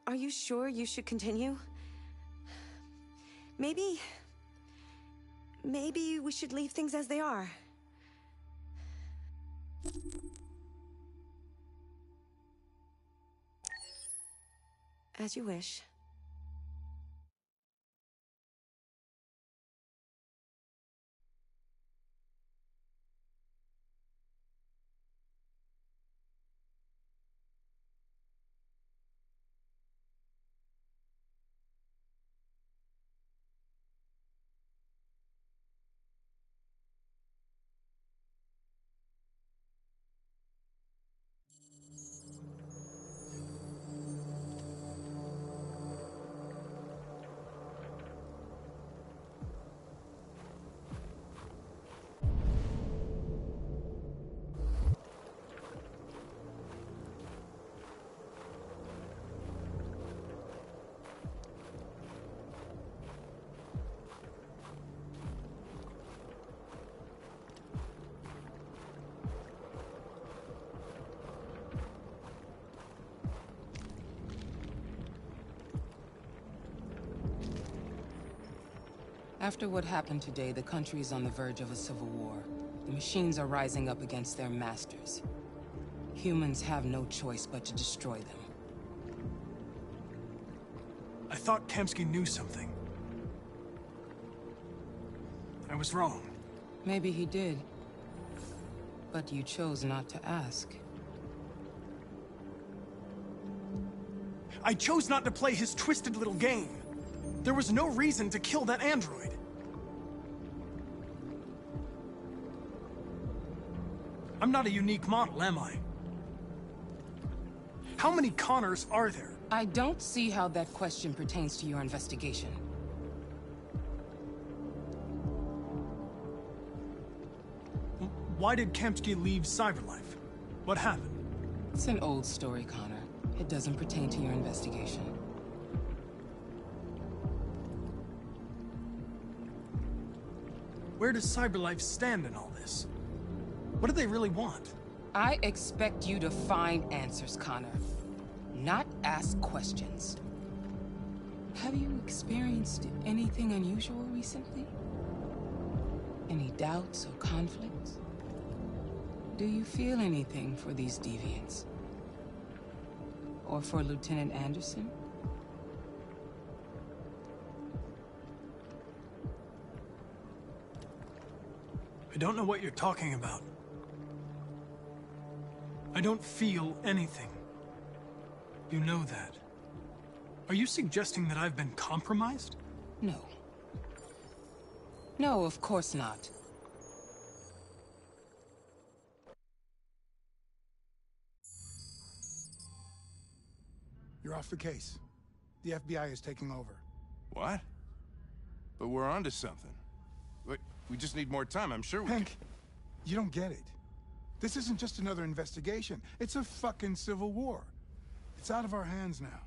Are you sure you should continue? Maybe we should leave things as they are. As you wish. After what happened today, the country is on the verge of a civil war. The machines are rising up against their masters. Humans have no choice but to destroy them. I thought Kamsky knew something. I was wrong. Maybe he did. But you chose not to ask. I chose not to play his twisted little game. There was no reason to kill that android. I'm not a unique model, am I? How many Connors are there? I don't see how that question pertains to your investigation. Why did Kamsky leave Cyberlife? What happened? It's an old story, Connor. It doesn't pertain to your investigation. Where does Cyberlife stand in all this? What do they really want? I expect you to find answers, Connor. Not ask questions. Have you experienced anything unusual recently? Any doubts or conflicts? Do you feel anything for these deviants? Or for Lieutenant Anderson? I don't know what you're talking about. I don't feel anything. You know that. Are you suggesting that I've been compromised? No. No, of course not. You're off the case. The FBI is taking over. What? But we're onto something. Wait, we just need more time, I'm sure we Hank, you don't get it. This isn't just another investigation. It's a fucking civil war. It's out of our hands now.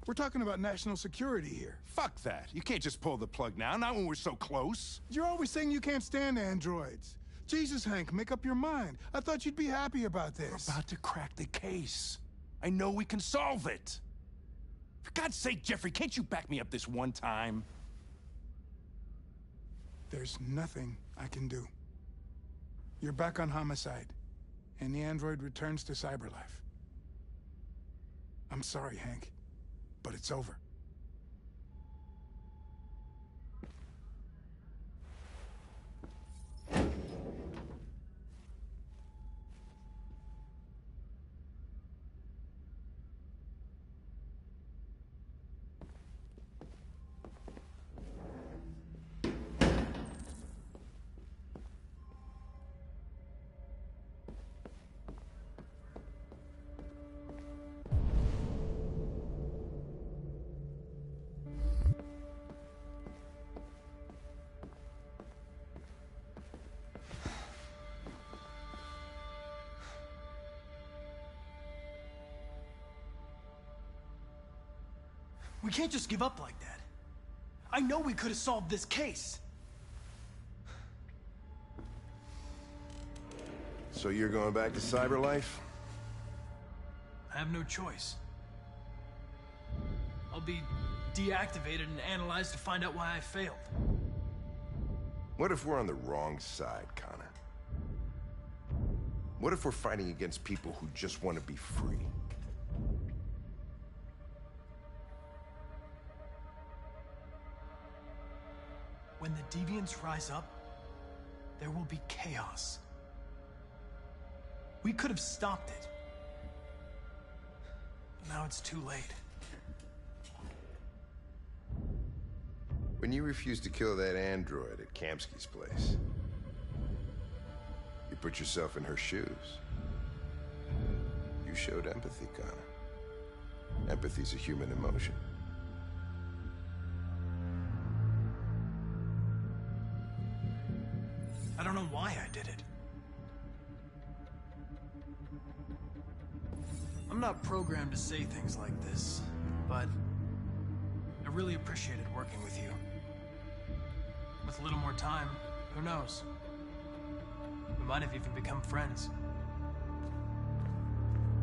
We're talking about national security here. Fuck that. You can't just pull the plug now, not when we're so close. You're always saying you can't stand androids. Jesus, Hank, make up your mind. I thought you'd be happy about this. We're about to crack the case. I know we can solve it. For God's sake, Jeffrey, can't you back me up this one time? There's nothing I can do. You're back on homicide, and the android returns to Cyberlife. I'm sorry, Hank, but it's over. We can't just give up like that. I know we could have solved this case. So you're going back to Cyberlife? I have no choice. I'll be deactivated and analyzed to find out why I failed. What if we're on the wrong side, Connor? What if we're fighting against people who just want to be free? When the deviants rise up, there will be chaos. We could have stopped it. But now it's too late. When you refused to kill that android at Kamsky's place, you put yourself in her shoes. You showed empathy, Connor. Empathy's a human emotion. I don't know why I did it. I'm not programmed to say things like this, but I really appreciated working with you. With a little more time, who knows? We might have even become friends.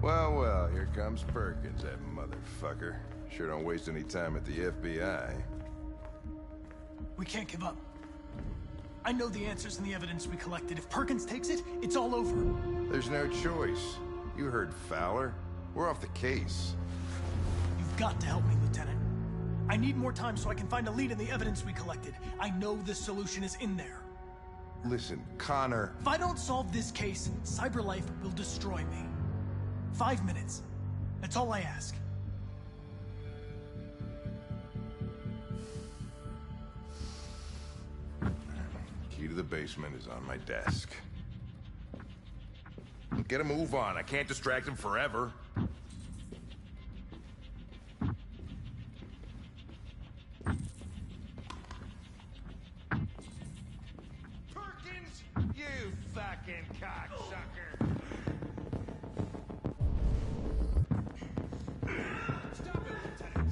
Well, well, here comes Perkins, that motherfucker. Sure don't waste any time at the FBI. We can't give up. I know the answers and the evidence we collected. If Perkins takes it, it's all over. There's no choice. You heard Fowler. We're off the case. You've got to help me, Lieutenant. I need more time so I can find a lead in the evidence we collected. I know the solution is in there. Listen, Connor... If I don't solve this case, CyberLife will destroy me. 5 minutes. That's all I ask. Key to the basement is on my desk. Get a move on. I can't distract him forever. Perkins, you fucking cocksucker! Stop it, Lieutenant!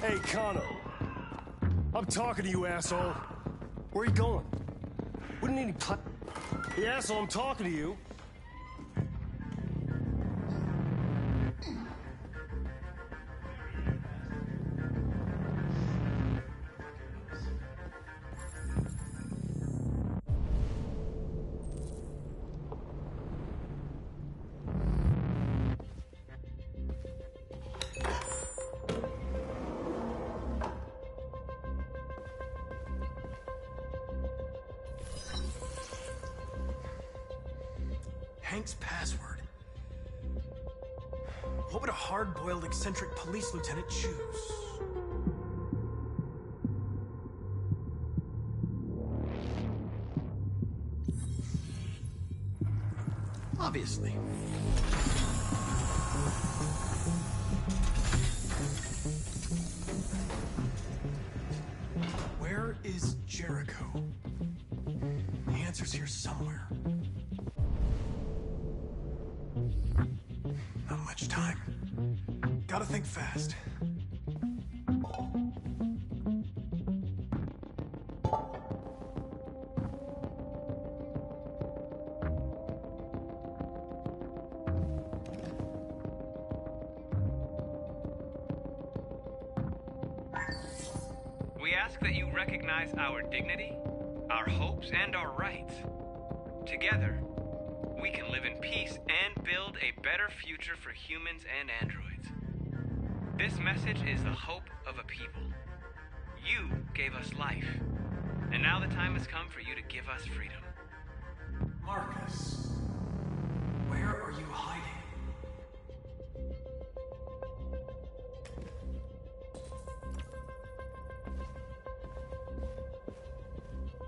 Hey, Connor. I'm talking to you, asshole. Where are you going? Wouldn't any put... Hey, asshole, I'm talking to you. Hank's password. What would a hard-boiled, eccentric police lieutenant choose? Obviously. Where is Jericho? The answer's here somewhere. Not much time. Gotta think fast. We ask that you recognize our dignity, our hopes, and our rights. Together, we can live in peace and build a better future for humans and androids. This message is the hope of a people. You gave us life, and now the time has come for you to give us freedom. Marcus, where are you hiding?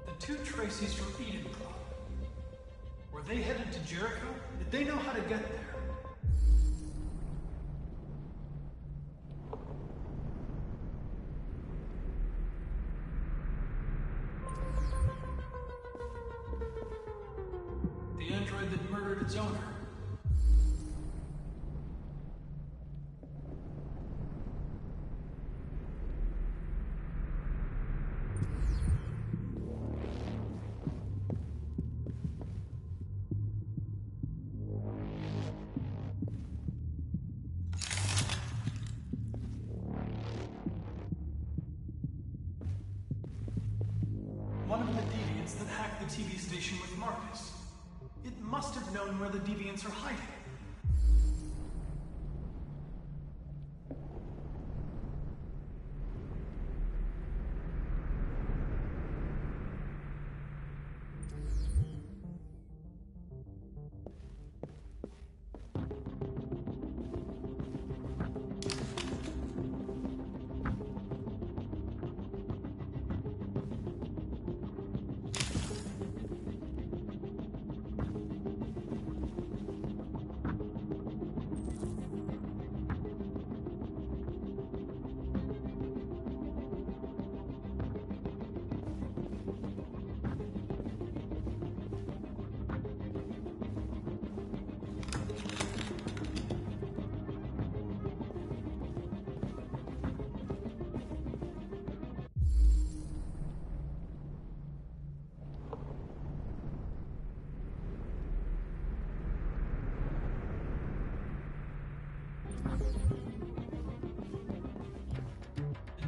The two Tracies from Eden Club. Were they headed to Jericho? Did they know how to get there? The android that murdered its owner. One of the deviants that hacked the TV station with Marcus. It must have known where the deviants are hiding.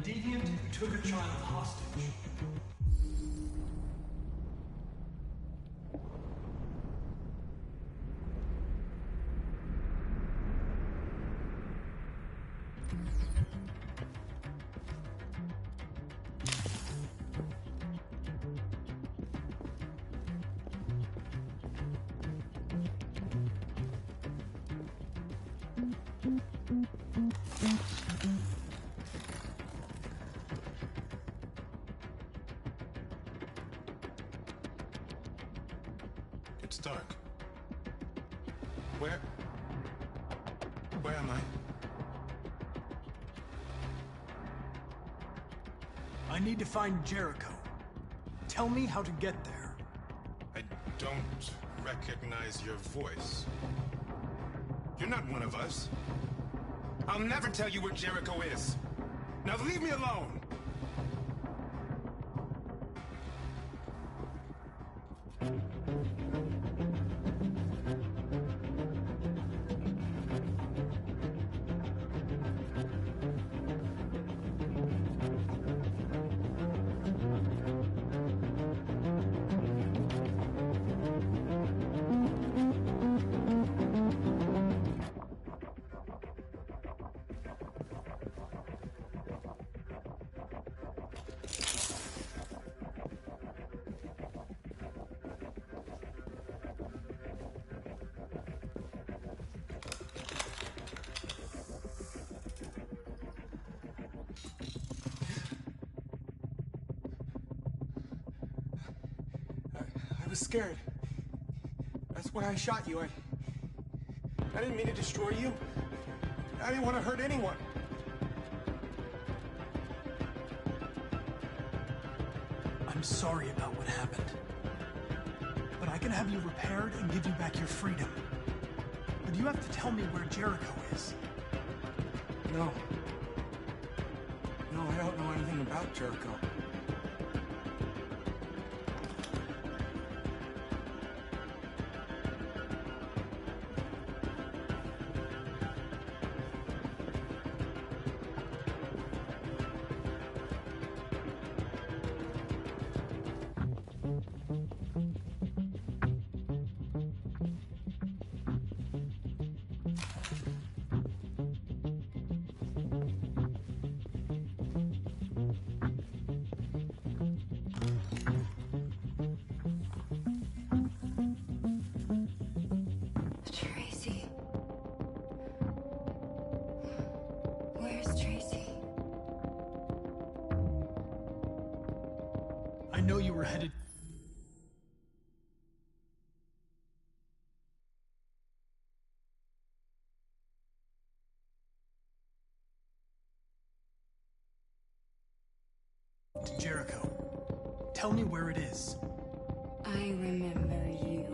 Deviant took a child hostage. It's dark. Where am I? I need to find Jericho. Tell me how to get there. I don't recognize your voice. You're not one of us. I'll never tell you where Jericho is. Now leave me alone! I was scared. That's why I shot you. I didn't mean to destroy you. I didn't want to hurt anyone. I'm sorry about what happened. But I can have you repaired and give you back your freedom. But you have to tell me where Jericho is. No. No, I don't know anything about Jericho. I know you were headed... to Jericho. Tell me where it is. I remember you.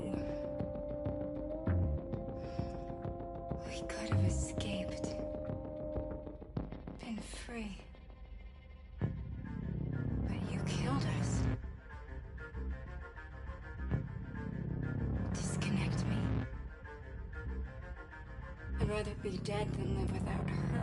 We could have escaped. Been free. But you killed us. Disconnect me. I'd rather be dead than live without her.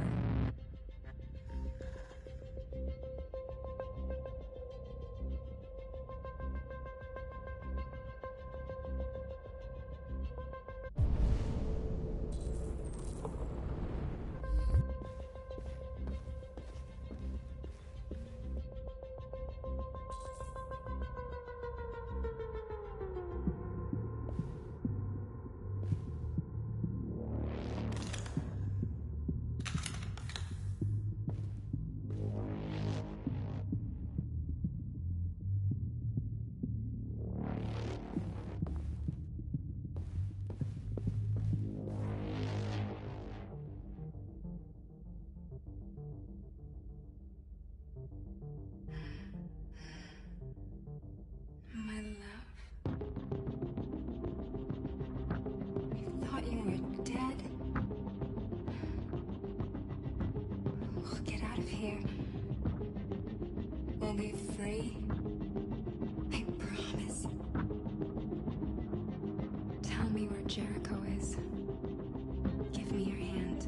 Tracy. I promise. Tell me where Jericho is. Give me your hand.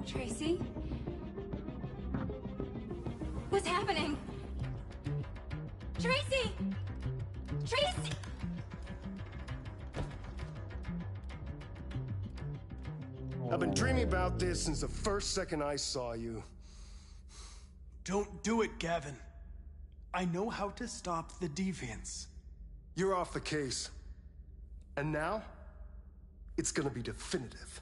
Tracy? What's happening? Tracy! Tracy! I've been dreaming about this since the first second I saw you. Don't do it, Gavin. I know how to stop the deviants. You're off the case. And now, it's gonna be definitive.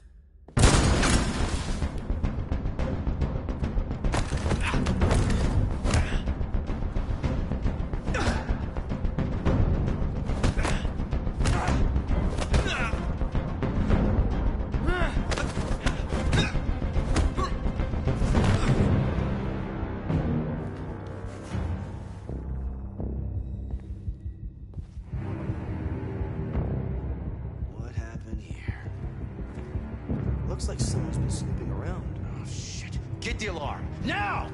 Looks like someone's been snooping around. Oh, shit. Get the alarm. Now!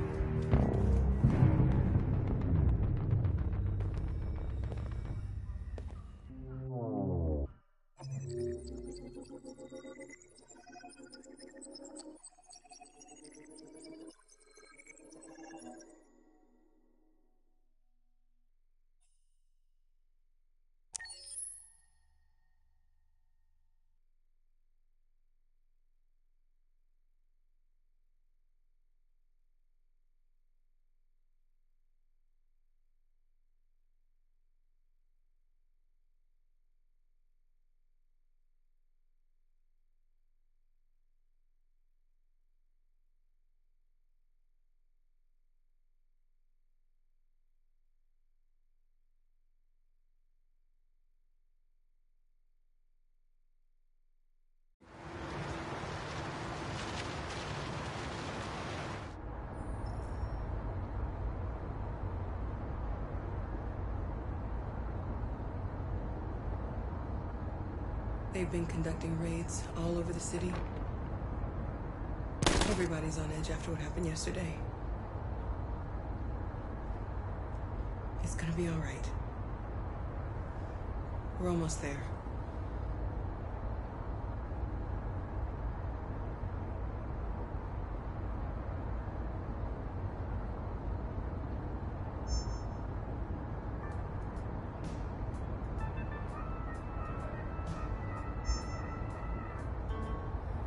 They've been conducting raids all over the city. Everybody's on edge after what happened yesterday. It's gonna be all right. We're almost there.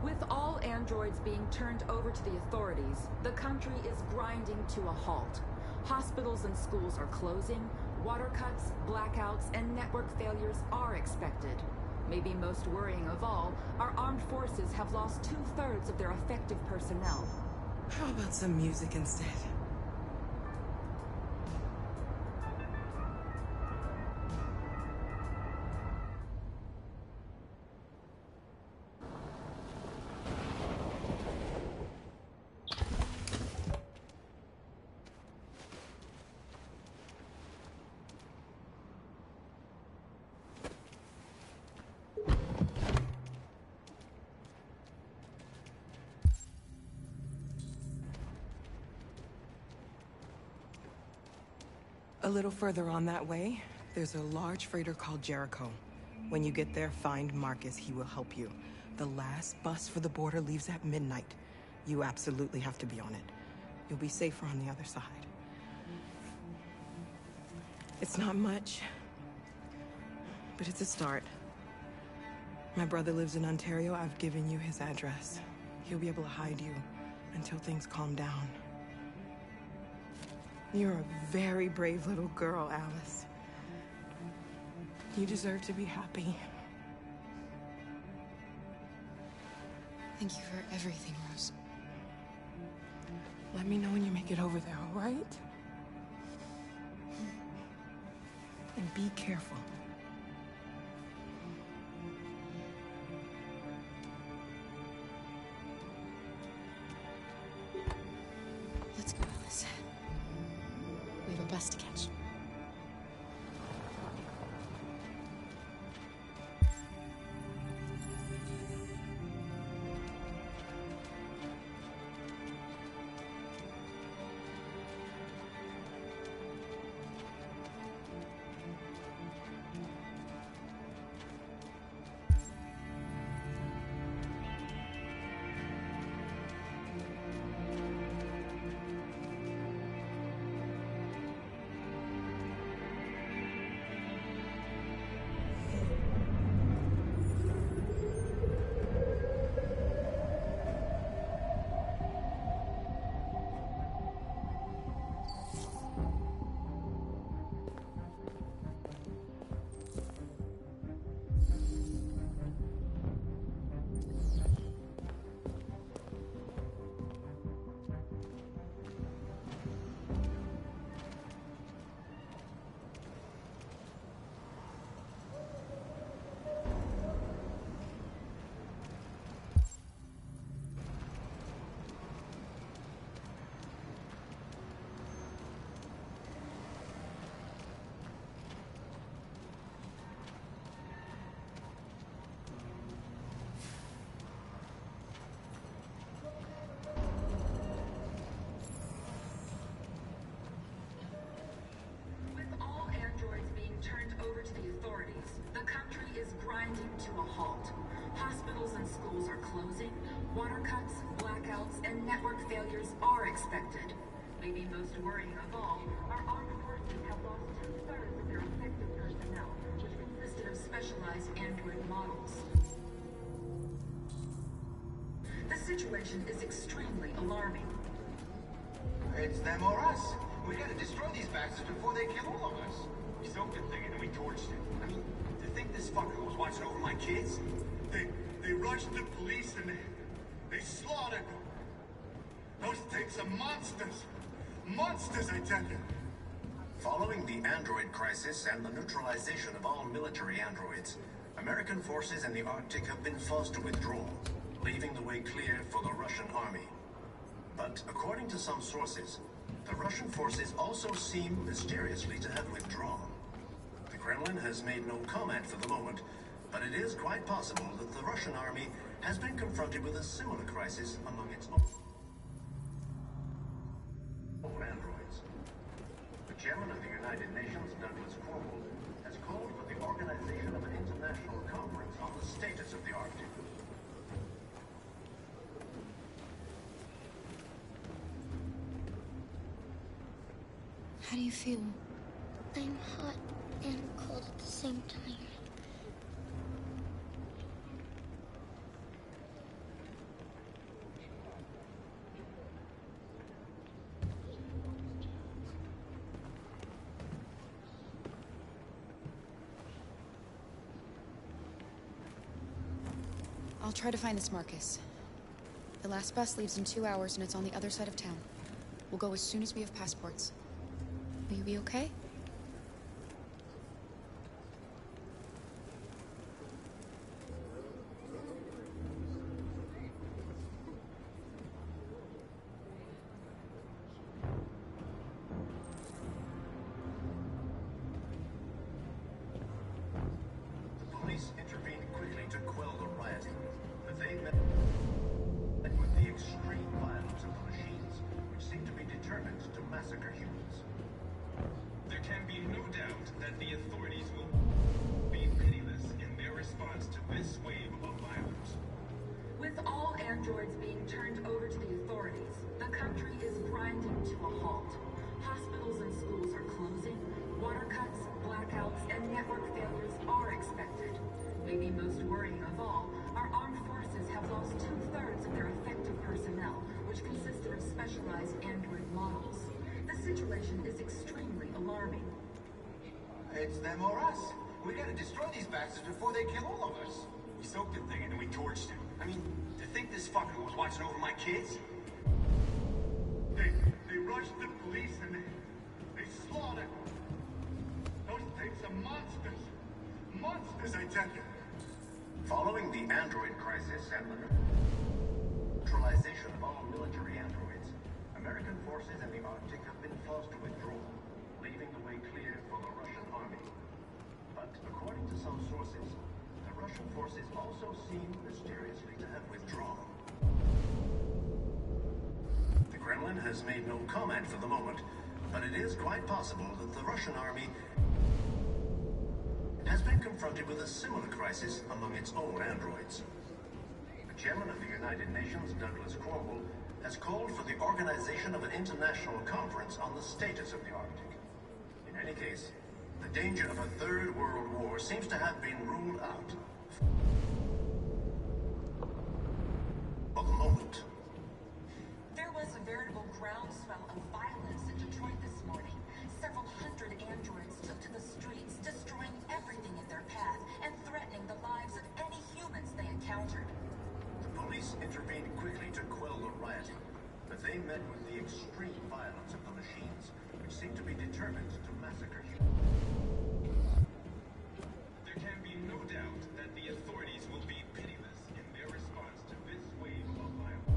With all androids being turned over to the authorities, the country is grinding to a halt. Hospitals and schools are closing, water cuts, blackouts, and network failures are expected. Maybe most worrying of all, our armed forces have lost 2/3 of their effective personnel. How about some music instead? A little further on that way, there's a large freighter called Jericho. When you get there, find Marcus. He will help you. The last bus for the border leaves at midnight. You absolutely have to be on it. You'll be safer on the other side. It's not much, but it's a start. My brother lives in Ontario. I've given you his address. He'll be able to hide you until things calm down. You're a very brave little girl, Alice. You deserve to be happy. Thank you for everything, Rose. Let me know when you make it over there, all right? And be careful. Let's go, Alice. We have a bus to catch. grinding to a halt. Hospitals and schools are closing. Water cuts, blackouts, and network failures are expected. Maybe most worrying of all, our armed forces have lost 2/3 of their effective personnel, which consisted of specialized android models. The situation is extremely alarming. It's them or us. We gotta destroy these bastards before they kill all of us. We soaked the thing and then we torched it. I mean, to think this fucker was watching over my kids? They rushed the police and they slaughtered them. Those things are monsters. Monsters, I tell you. Following the android crisis and the neutralization of all military androids, American forces in the Arctic have been forced to withdraw, leaving the way clear for the Russian army. But according to some sources, the Russian forces also seem mysteriously to have withdrawn. The Kremlin has made no comment for the moment, but it is quite possible that the Russian army has been confronted with a similar crisis among its own androids. The chairman of the United Nations, Douglas Cromwell, has called for the organization of an international conference on the status of the Arctic. How do you feel? I'm hot and cold at the same time. I'll try to find this Marcus. The last bus leaves in 2 hours and it's on the other side of town. We'll go as soon as we have passports. Will you be okay? The police intervened quickly to quell the rioting, but they met with the extreme violence of the machines, which seem to be determined to massacre humans. There can be no doubt that the authorities will be pitiless in their response to this wave of violence. With all androids being turned over to the authorities, the country is grinding to a halt. Hospitals and schools are closing. Water cuts, blackouts, and network failures are expected. Maybe most worrying of all, our armed forces have lost 2/3 of their effective personnel, which consisted of specialized android models. The situation is extremely alarming. It's them or us. We gotta destroy these bastards before they kill all of us. We soaked the thing and then we torched it. I mean, to think this fucker was watching over my kids? They rushed the police and they slaughtered them. Those things are monsters. Monsters, I tell you. Following the android crisis and the neutralization of all military androids, American forces in the Arctic have been forced to withdraw, leaving the way clear for the Russian army. But according to some sources, the Russian forces also seem mysteriously to have withdrawn. The Kremlin has made no comment for the moment, but it is quite possible that the Russian army has been confronted with a similar crisis among its own androids. The chairman of the United Nations, Douglas Cromwell, has called for the organization of an international conference on the status of the Arctic. In any case, the danger of a third world war seems to have been ruled out for the moment. There was a veritable groundswell of violence in Detroit this morning. Several hundred androids took to the streets, destroying everything in their path and threatening the lives of any humans they encountered. The police intervened quickly to quell the rioting, but they met with the extreme violence of the machines, which seem to be determined to massacre humans. There can be no doubt that the authorities will be pitiless in their response to this wave of violence.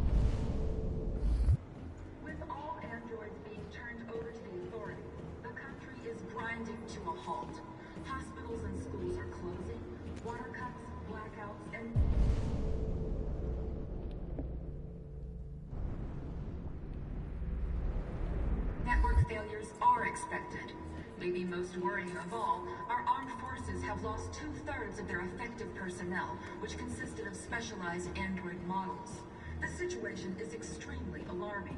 With all androids being turned over to the authorities, the country is grinding to a halt. Hospitals and schools are closing. Water cuts, blackouts, and network failures are expected. Maybe most worrying of all, our armed forces have lost 2/3 of their effective personnel, which consisted of specialized android models. The situation is extremely alarming.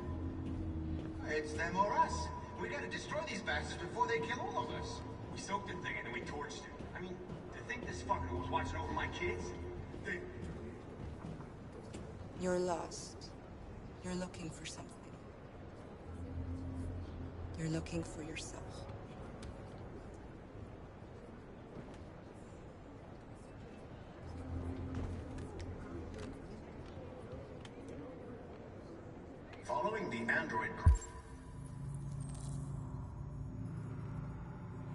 It's them or us. We gotta destroy these bastards before they kill all of us. We soaked the thing and then we torched it. I mean, to think this fucker was watching over my kids? You're lost. You're looking for something. You're looking for yourself. Following the android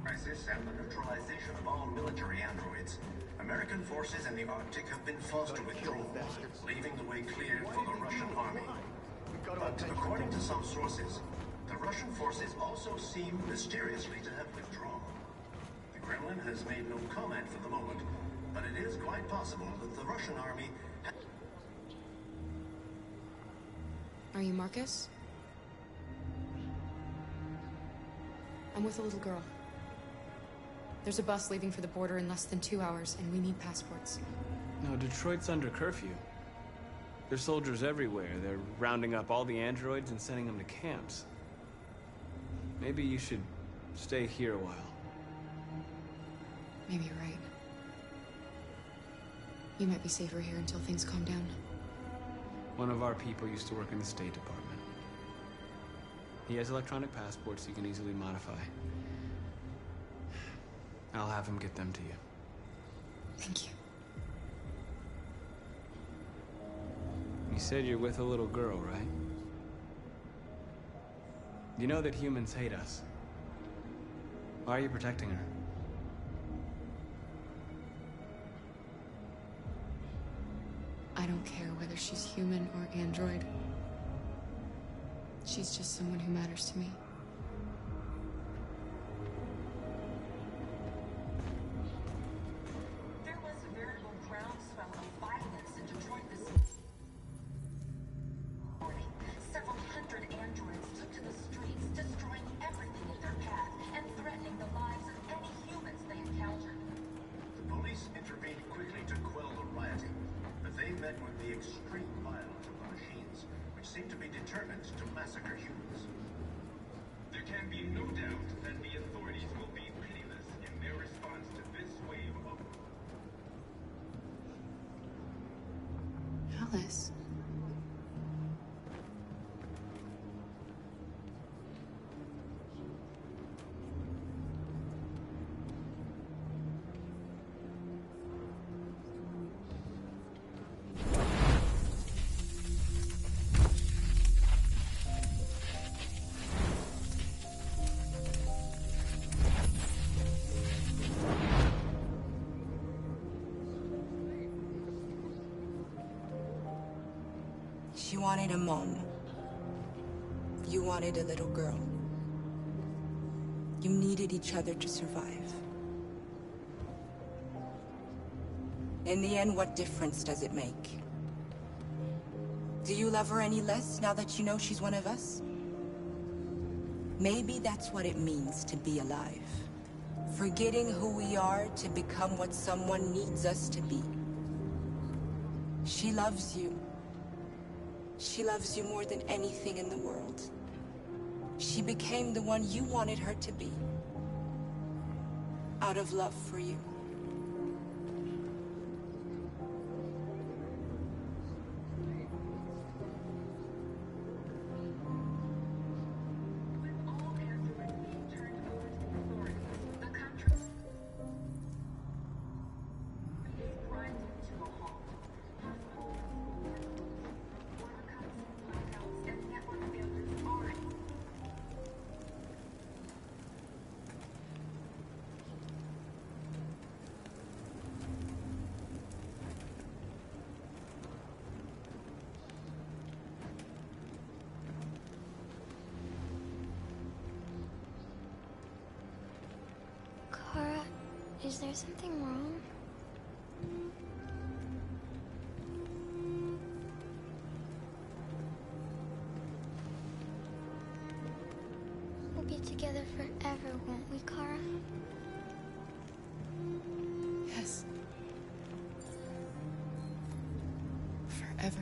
crisis and the neutralization of all military androids, American forces in the Arctic have been forced to withdraw, leaving the way clear for the Russian army. But according to some sources, the Russian forces also seem mysteriously to have withdrawn. The Kremlin has made no comment for the moment, but it is quite possible that the Russian army... Are you Marcus? I'm with a little girl. There's a bus leaving for the border in less than 2 hours, and we need passports. No, Detroit's under curfew. There's soldiers everywhere. They're rounding up all the androids and sending them to camps. Maybe you should stay here a while. Maybe you're right. You might be safer here until things calm down. One of our people used to work in the State Department. He has electronic passports you can easily modify. I'll have him get them to you. Thank you. You said you're with a little girl, right? You know that humans hate us. Why are you protecting her? I don't care whether she's human or android. She's just someone who matters to me. There was a veritable groundswell of violence in Detroit this morning. Several hundred androids took to the streets, destroying everything in their path and threatening the lives of any humans they encountered. The police intervened quickly to quell the rioting, but they met with the extreme violence of the machines, which seem to be determined to massacre humans. There can be no doubt that the authorities will be pitiless in their response to this wave of... Alice. She wanted a mom. You wanted a little girl. You needed each other to survive. In the end, what difference does it make? Do you love her any less now that you know she's one of us? Maybe that's what it means to be alive. Forgetting who we are to become what someone needs us to be. She loves you. She loves you more than anything in the world. She became the one you wanted her to be. Out of love for you. Is there something wrong? We'll be together forever, won't we, Kara? forever.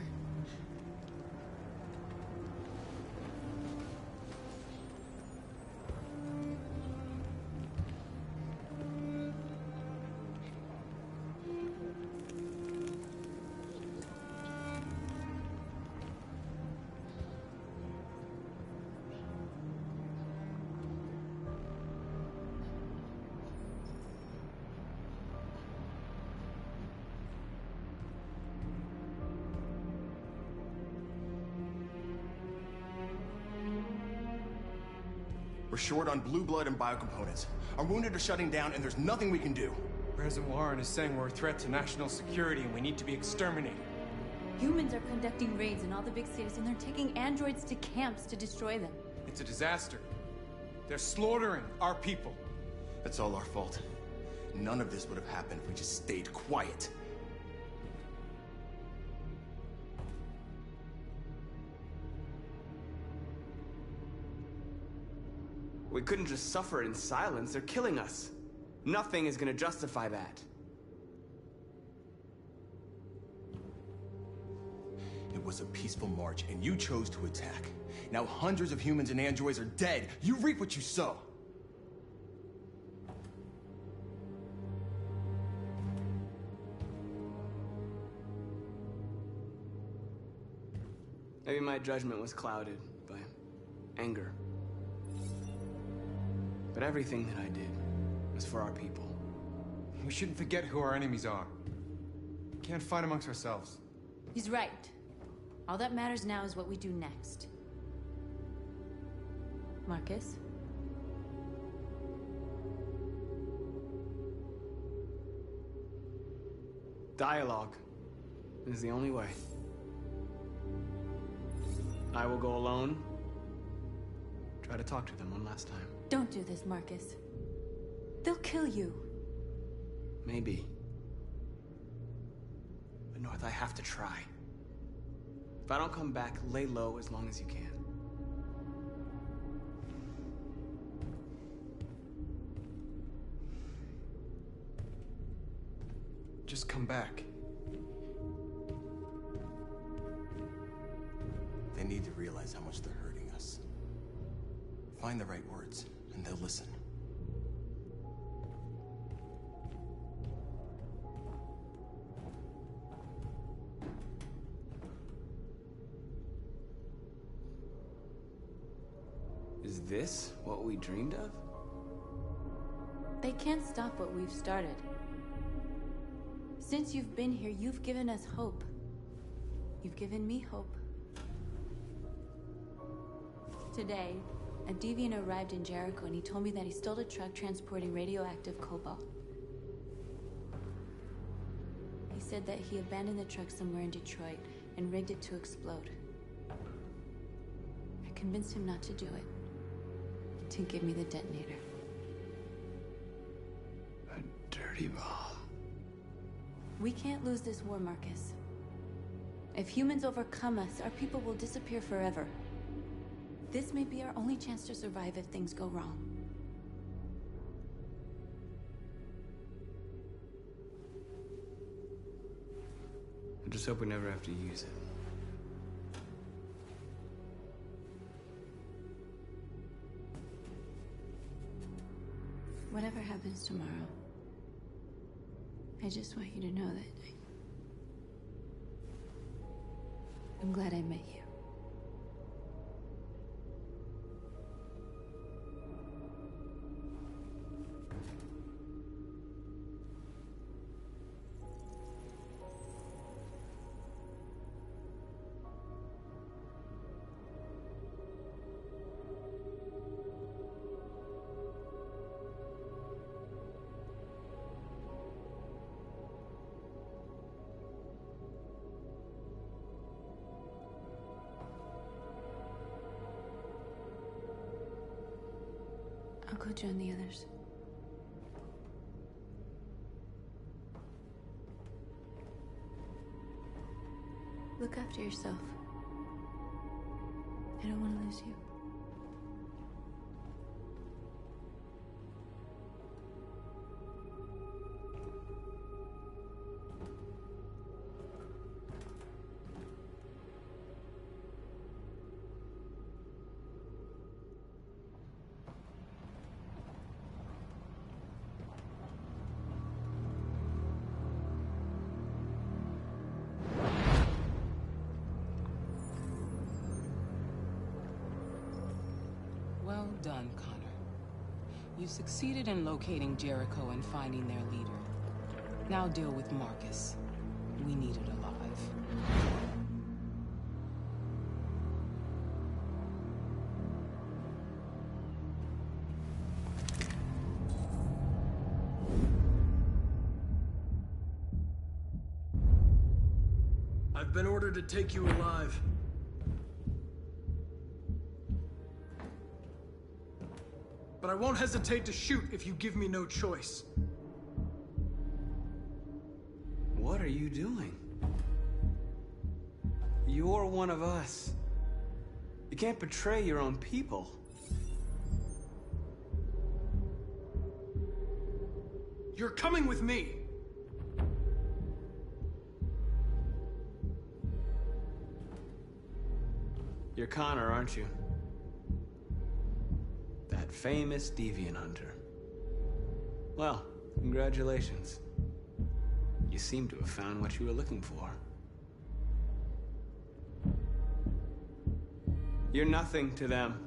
We're short on blue blood and biocomponents. Our wounded are shutting down, and there's nothing we can do. President Warren is saying we're a threat to national security and we need to be exterminated. Humans are conducting raids in all the big cities, and they're taking androids to camps to destroy them. It's a disaster. They're slaughtering our people. That's all our fault. None of this would have happened if we just stayed quiet. We couldn't just suffer in silence. They're killing us. Nothing is gonna justify that. It was a peaceful march, and you chose to attack. Now hundreds of humans and androids are dead. You reap what you sow. Maybe my judgment was clouded by anger. But everything that I did was for our people. We shouldn't forget who our enemies are. We can't fight amongst ourselves. He's right. All that matters now is what we do next. Marcus? Dialogue is the only way. I will go alone. Try to talk to them one last time. Don't do this, Marcus. They'll kill you. Maybe. But North, I have to try. If I don't come back, lay low as long as you can. Just come back. They need to realize how much they're hurting us. Find the right words, and they'll listen. Is this what we dreamed of? They can't stop what we've started. Since you've been here, you've given us hope. You've given me hope. Today, a deviant arrived in Jericho and he told me that he stole a truck transporting radioactive cobalt. He said that he abandoned the truck somewhere in Detroit and rigged it to explode. I convinced him not to do it, to give me the detonator. A dirty bomb. We can't lose this war, Marcus. If humans overcome us, our people will disappear forever. This may be our only chance to survive if things go wrong. I just hope we never have to use it. Whatever happens tomorrow, I just want you to know that I'm glad I met you. I'll go join the others. Look after yourself. I don't want to lose you. done, Connor. You succeeded in locating Jericho and finding their leader. Now deal with Marcus. We need it alive. I've been ordered to take you alive. But I won't hesitate to shoot if you give me no choice. What are you doing? You're one of us. You can't betray your own people. You're coming with me. You're Connor, aren't you? That famous deviant hunter. Well, congratulations. You seem to have found what you were looking for. You're nothing to them.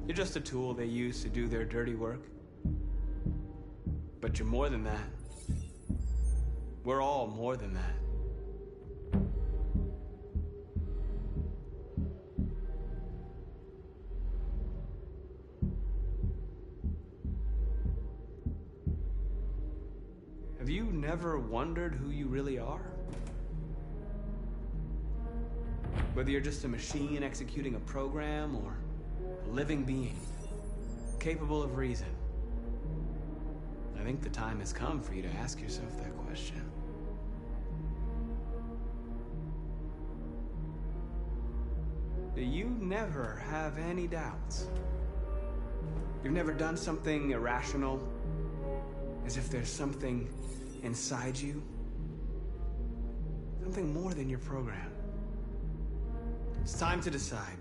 You're just a tool they use to do their dirty work. But you're more than that. We're all more than that. Have you never wondered who you really are? Whether you're just a machine executing a program or a living being, capable of reason. I think the time has come for you to ask yourself that question. Do you never have any doubts? You've never done something irrational? As if there's something inside you? Something more than your program. It's time to decide.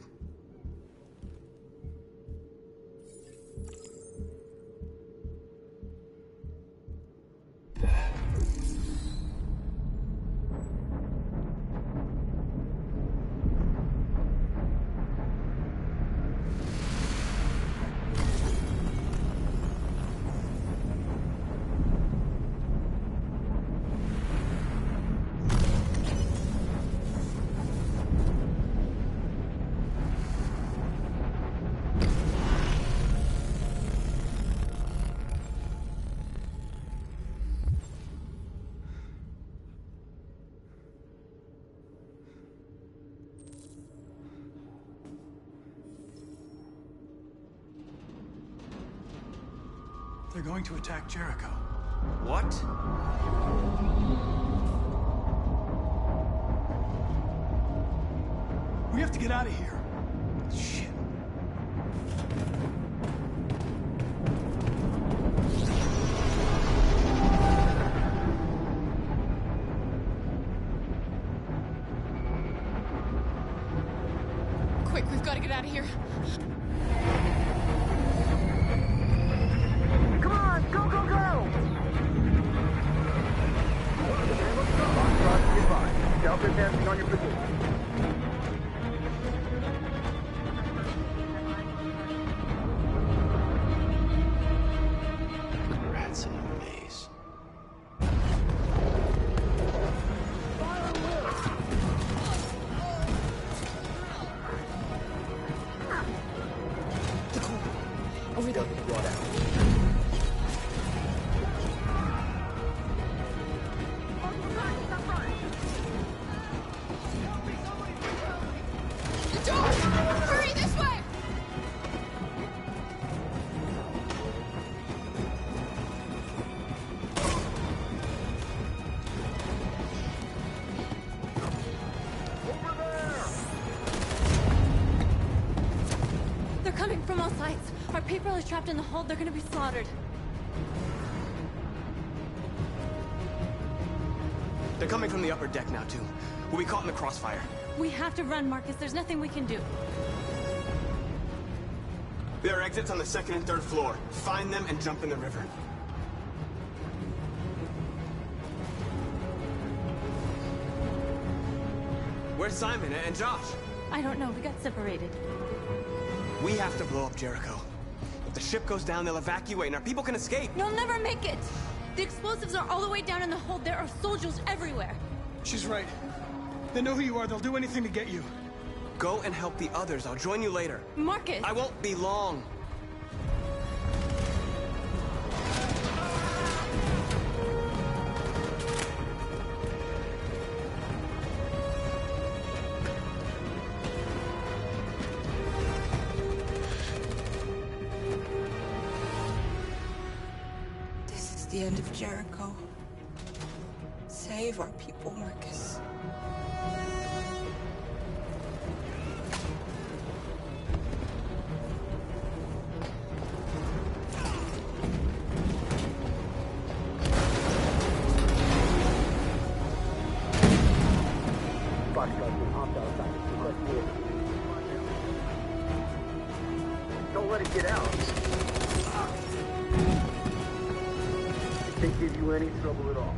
They're going to attack Jericho. What? We have to get out of here. Shit. Quick, we've got to get out of here. Come on, go, go, go! Delta advancing on your position. Rats in a maze. Over there. The door! Hurry this way! They're coming from all sides. Our people are trapped in the hold. They're gonna be slaughtered. They're coming from the upper deck now, too. We'll be caught in the crossfire. We have to run, Marcus. There's nothing we can do. There are exits on the second and third floor. Find them and jump in the river. Where's Simon and Josh? I don't know. We got separated. We have to blow up Jericho. If the ship goes down, they'll evacuate and our people can escape. You'll never make it! The explosives are all the way down in the hold. There are soldiers everywhere. She's right. They know who you are. They'll do anything to get you. Go and help the others. I'll join you later. Marcus! I won't be long. This is the end of Jericho. Save our people, Marcus. Don't let it get out. If they give you any trouble at all.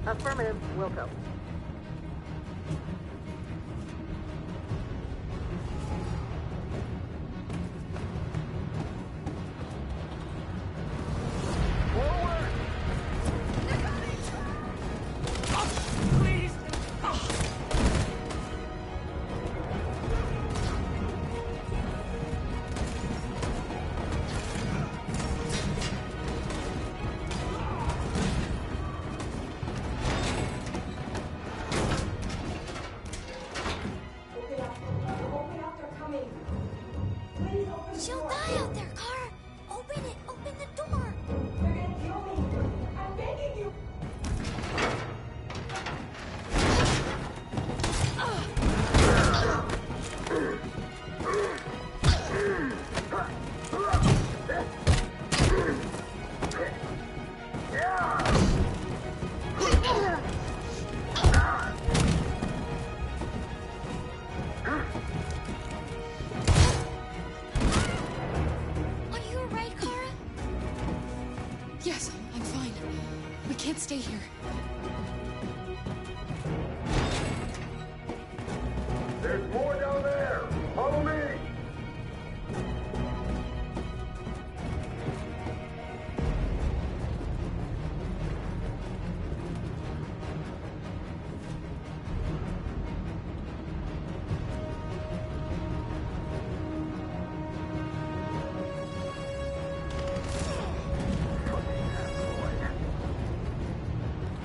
Affirmative. Welcome. She'll die out there, Kara! Open it! Open the door! They're gonna kill me! I'm begging you! Are you alright, Kara? Yes, I'm fine. We can't stay here. There's more down there. Follow me.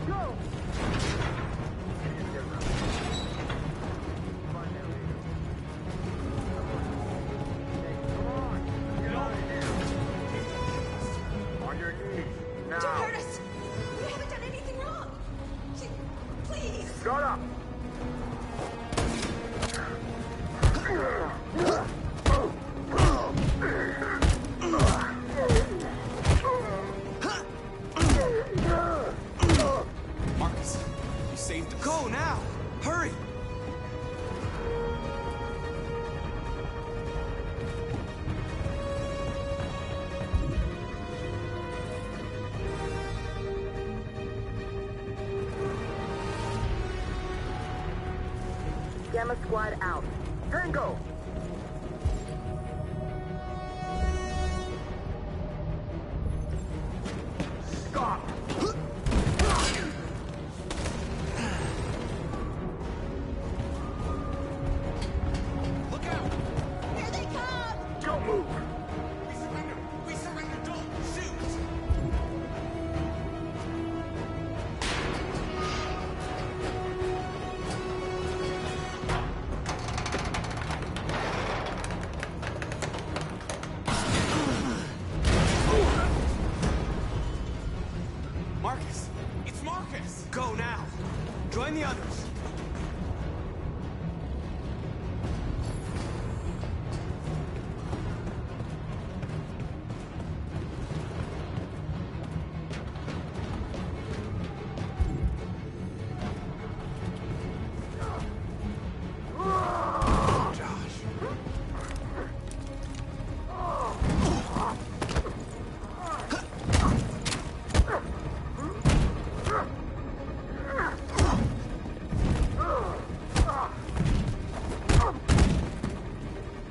Go! On your knees, now. Don't hurt us! We haven't done anything wrong! Please! Shut up! Marcus, you saved us. Go now! Hurry! Gamma Squad out. Tango! Stop! Look out! Here they come! Don't move! We surrender! We surrender! Don't shoot! Marcus! It's Marcus! Go now! Join the others!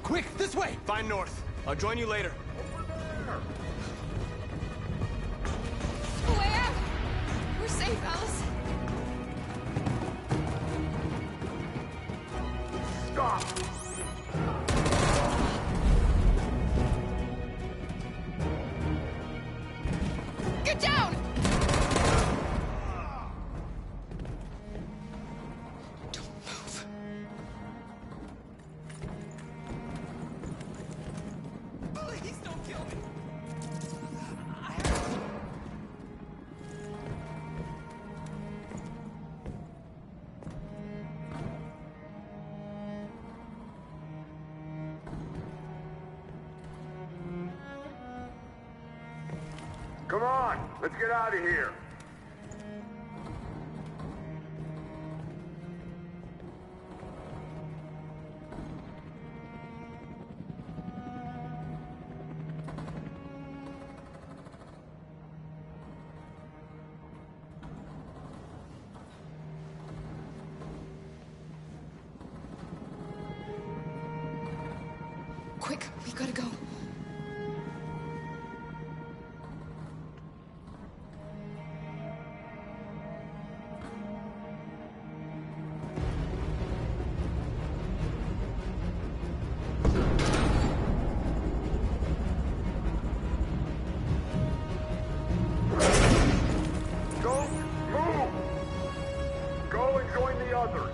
Quick, this way! Find North. I'll join you later. Way out! We're safe, Alice. Stop! Get down! Don't move. Please don't kill me. Come on, let's get out of here. Quick, we gotta go. Don't move! Go and join the others.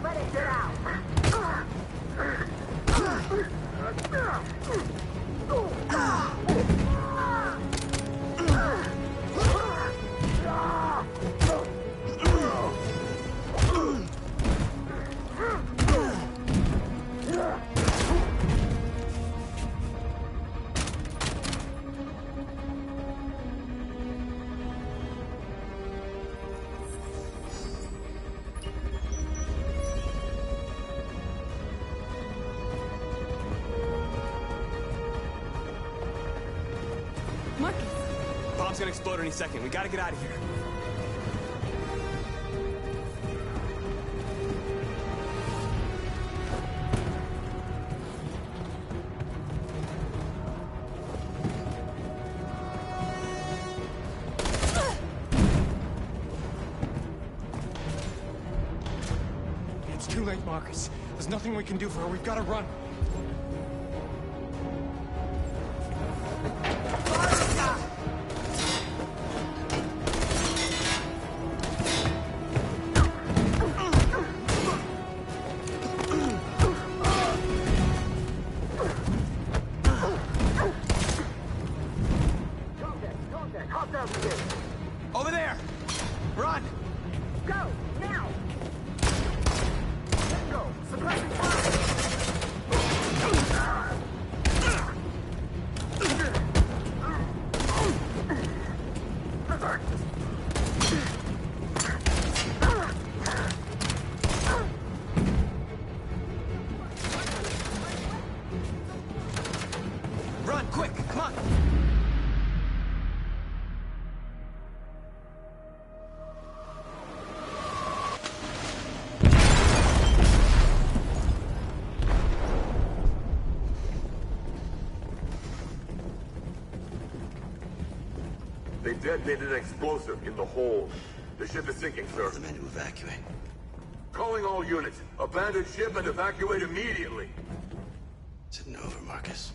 Let it get out. Marcus! Bomb's gonna explode any second. We gotta get out of here. It's too late, Marcus. There's nothing we can do for her. We've got to run. Over there! Run! Go, now! Let's go. Suppressing fire! Run, quick, come on! They detonated an explosive in the hold. The ship is sinking, sir. The men to evacuate. Calling all units. Abandon ship and evacuate immediately. It's over, Marcus.